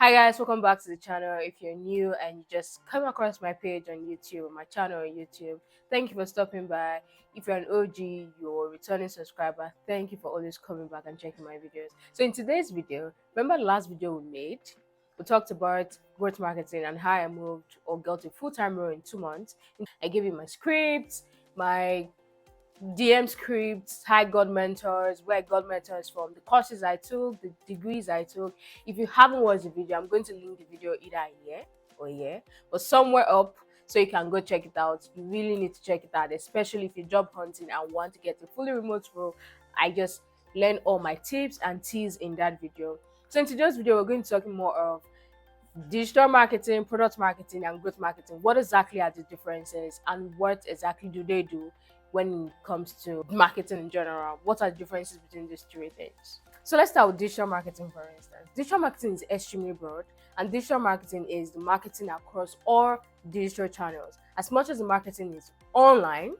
Hi guys, welcome back to the channel. If you're new and you just come across my page on YouTube, my channel on YouTube, thank you for stopping by. If you're an OG, you're a returning subscriber, thank you for always coming back and checking my videos. So in today's video, remember the last video we made? We talked about growth marketing and how I moved or got a full-time role in 2 months. I gave you my scripts, my DM scripts, how I got mentors, where I got mentors from, the courses I took, the degrees I took. If you haven't watched the video, I'm going to link the video either here or here, but somewhere up so you can go check it out. You really need to check it out, especially if you're job hunting and want to get a fully remote role. I just learned all my tips and teas in that video. So in today's video, we're going to talk more of digital marketing, product marketing, and growth marketing. What exactly are the differences and what exactly do they do when it comes to marketing in general? What are the differences between these three things? So let's start with digital marketing, for instance. Digital marketing is extremely broad, and digital marketing is the marketing across all digital channels. As much as the marketing is online,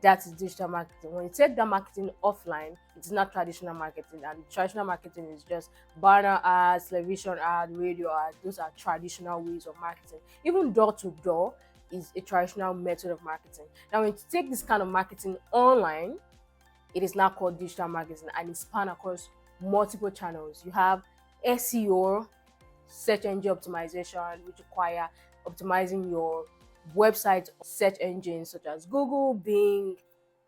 that is digital marketing. When you take that marketing offline, it's not traditional marketing, and traditional marketing is just banner ads, television ads, radio ads. Those are traditional ways of marketing. Even door to door is a traditional method of marketing. Now, when you take this kind of marketing online, it is now called digital marketing, and it spans across multiple channels. You have SEO, search engine optimization, which require optimizing your website search engines such as Google, Bing,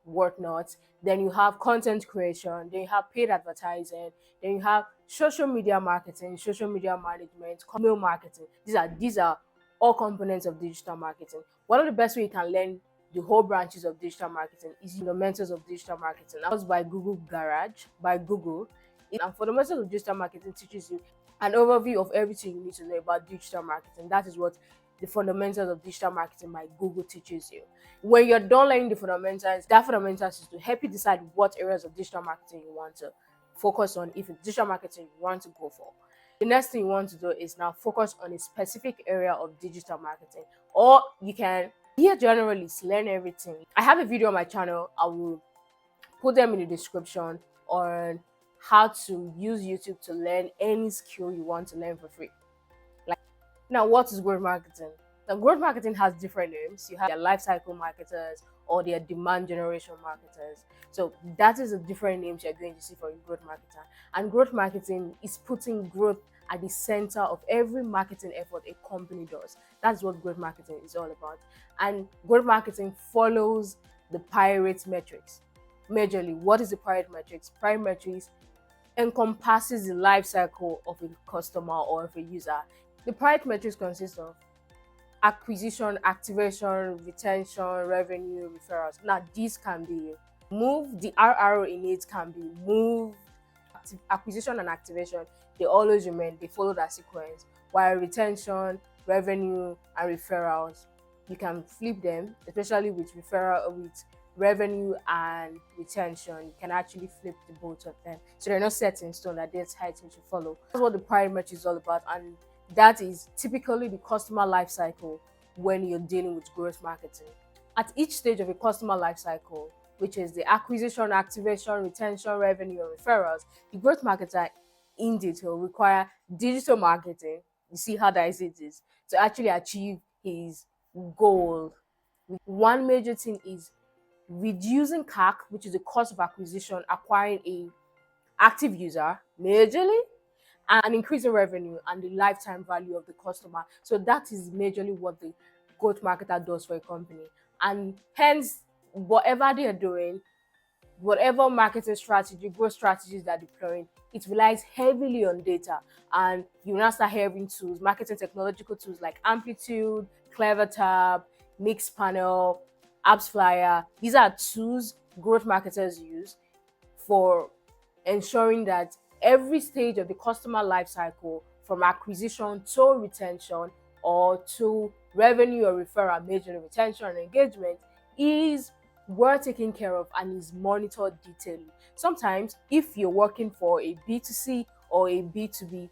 whatnot. Then you have content creation, then you have paid advertising, then you have social media marketing, social media management, email marketing. These are all components of digital marketing. One of the best way you can learn the whole branches of digital marketing is fundamentals of digital marketing. That was by Google Garage, by Google. And fundamentals of digital marketing teaches you an overview of everything you need to know about digital marketing. That is what the fundamentals of digital marketing by Google teaches you. When you're done learning the fundamentals, that fundamentals is to help you decide what areas of digital marketing you want to focus on. If it's digital marketing you want to go for, the next thing you want to do is now focus on a specific area of digital marketing, or you can be a generalist, learn everything. I have a video on my channel. I will put them in the description on how to use YouTube to learn any skill you want to learn for free. Now, what is growth marketing? Now, growth marketing has different names. You have their life cycle marketers or their demand generation marketers. So that is the different names you're going to see for a growth marketer. And growth marketing is putting growth at the center of every marketing effort a company does. That's what growth marketing is all about. And growth marketing follows the pirate metrics. Majorly, what is the pirate metrics? Pirate metrics encompasses the life cycle of a customer or of a user. The pirate metrics consist of acquisition, activation, retention, revenue, referrals. Now, these can be moved. The RRO in it can be moved. Acquisition and activation, they always remain. They follow that sequence. While retention, revenue, and referrals, you can flip them, especially with revenue and retention. You can actually flip the both of them. So they're not set in stone that they're tight to follow. That's what the pirate metric is all about. And that is typically the customer life cycle when you're dealing with growth marketing. At each stage of a customer life cycle, which is the acquisition, activation, retention, revenue, or referrals, the growth marketer in detail require digital marketing. You see how that is to actually achieve his goal. One major thing is reducing CAC, which is the cost of acquisition, acquiring a active user majorly, and increasing revenue and the lifetime value of the customer. So that is majorly what the growth marketer does for a company. And hence, whatever they are doing, whatever marketing strategy, growth strategies they're deploying, it relies heavily on data. And you now start having tools, marketing technological tools like Amplitude, CleverTab, Mixpanel, AppsFlyer. These are tools growth marketers use for ensuring that every stage of the customer life cycle, from acquisition to retention or to revenue or referral, major retention and engagement, is well taken care of and is monitored detailedly. Sometimes, if you're working for a B2C or a B2B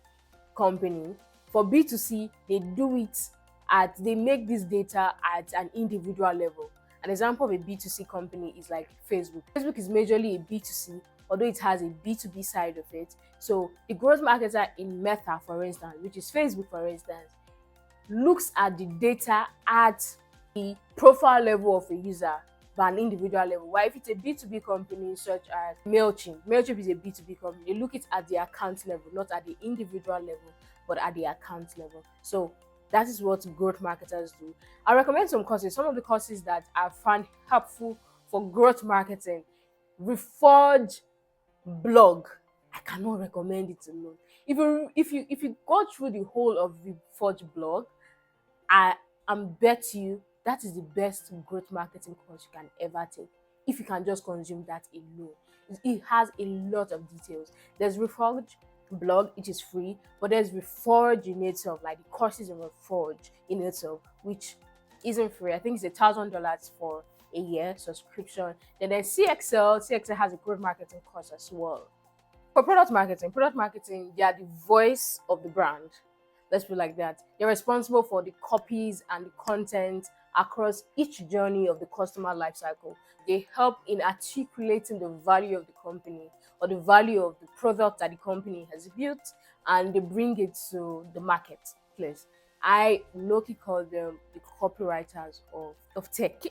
company, for B2C, they make this data at an individual level. An example of a B2C company is like Facebook. Facebook is majorly a B2C although it has a B2B side of it. So the growth marketer in Meta, for instance, which is Facebook, for instance, looks at the data at the profile level of a user by an individual level. While if it's a B2B company such as MailChimp is a B2B company, they look it at the account level, not at the individual level, but at the account level. So that is what growth marketers do. I recommend some courses. Some of the courses that I've found helpful for growth marketing: Reforge blog. I cannot recommend it alone. If you go through the whole of the Forge blog, I am bet you that is the best growth marketing course you can ever take. If you can just consume that alone, it has a lot of details. There's Reforge blog, which is free, but there's Reforge in itself, like the courses in Reforge in itself, which isn't free. I think it's $1,000 for a year subscription. Then there's CXL has a growth marketing course as well. For product marketing, they are the voice of the brand. Let's put it like that. They're responsible for the copies and the content across each journey of the customer lifecycle. They help in articulating the value of the company or the value of the product that the company has built, and they bring it to the marketplace. I low-key call them the copywriters of tech.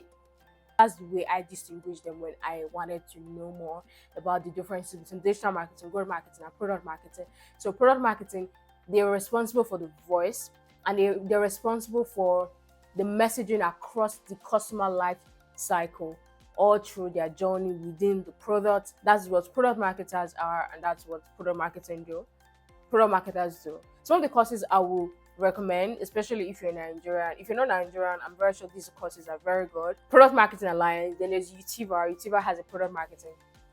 That's the way I distinguish them when I wanted to know more about the differences between digital marketing, growth marketing, and product marketing. So product marketing, they're responsible for the voice, and they're responsible for the messaging across the customer life cycle all through their journey within the product. That's what product marketers are, and that's what product marketers do. Some of the courses I will recommend, especially if you're Nigerian. If you're not Nigerian, I'm very sure these courses are very good. Product Marketing Alliance, then there's Utiba. Utiba has a product marketing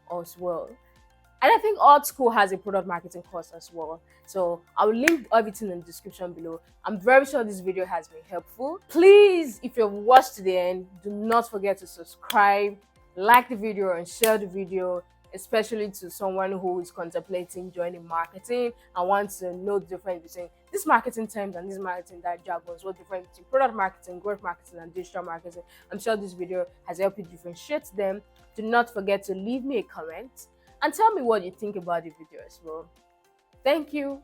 as well. And I think Art School has a product marketing course as well. So I'll link everything in the description below. I'm very sure this video has been helpful. Please, if you've watched to the end, do not forget to subscribe, like the video, and share the video, especially to someone who is contemplating joining marketing and wants to know the difference between these marketing terms and these marketing jargons. What difference between product marketing, growth marketing, and digital marketing? I'm sure this video has helped you differentiate them. Do not forget to leave me a comment and tell me what you think about the video as well. Thank you.